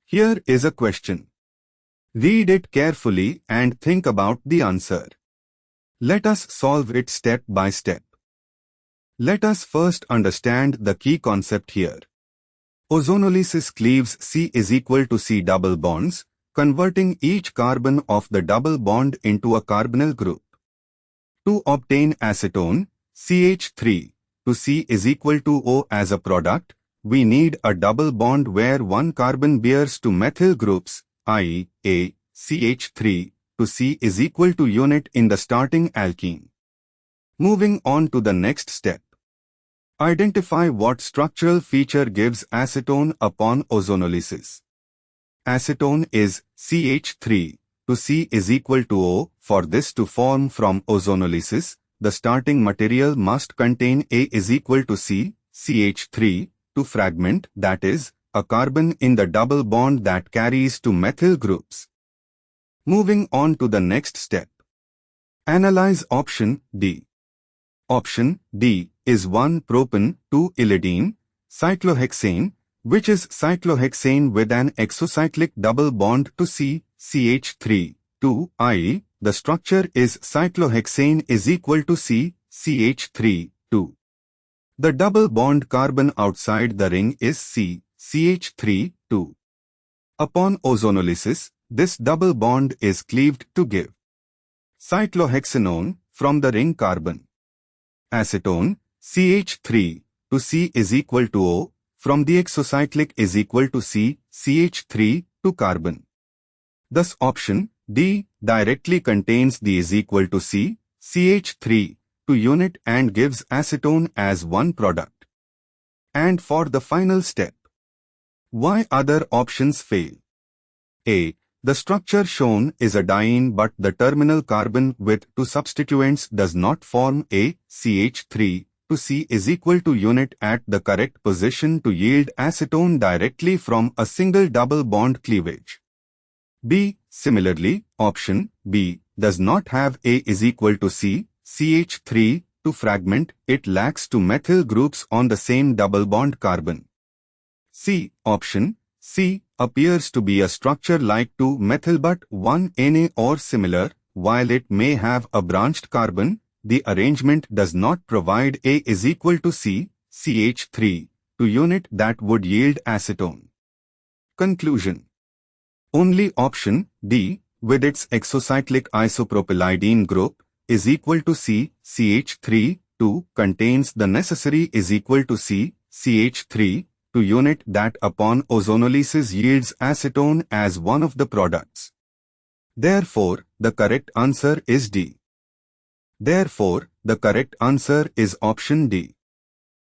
Here is a question. Read it carefully and think about the answer. Let us solve it step by step. Let us first understand the key concept here. Ozonolysis cleaves C is equal to C double bonds, converting each carbon of the double bond into a carbonyl group. To obtain acetone, CH3, to C is equal to O as a product, we need a double bond where one carbon bears two methyl groups, i.e., A, CH3, to C is equal to unit in the starting alkene. Moving on to the next step. Identify what structural feature gives acetone upon ozonolysis. Acetone is CH3 to C is equal to O. For this to form from ozonolysis, the starting material must contain A is equal to C, CH3, to fragment, that is, a carbon in the double bond that carries two methyl groups. Moving on to the next step. Analyze option D. Option D is 1-propan-2-ylidene, cyclohexane, which is cyclohexane with an exocyclic double bond to C, CH3, 2, i.e., the structure is cyclohexane is equal to C, CH3, 2. The double bond carbon outside the ring is C, CH3, 2. Upon ozonolysis, this double bond is cleaved to give cyclohexanone from the ring carbon. Acetone, CH3, to C is equal to O, from the exocyclic is equal to C, CH3, to carbon. Thus option D directly contains the is equal to C, CH3, to unit and gives acetone as one product. And for the final step, why other options fail? A. The structure shown is a diene but the terminal carbon with two substituents does not form A, CH3, to C is equal to unit at the correct position to yield acetone directly from a single double bond cleavage. B. Similarly, option B does not have A is equal to C, CH3, to fragment, it lacks two methyl groups on the same double bond carbon. C. Option C appears to be a structure like 2-methyl but 1-Na or similar, while it may have a branched carbon, the arrangement does not provide A is equal to C, CH3, to unit that would yield acetone. Conclusion. Only option D, with its exocyclic isopropylidene group, is equal to C, CH3, 2, contains the necessary is equal to C, CH3, to unit that upon ozonolysis yields acetone as one of the products. Therefore, the correct answer is D. Therefore, the correct answer is option D.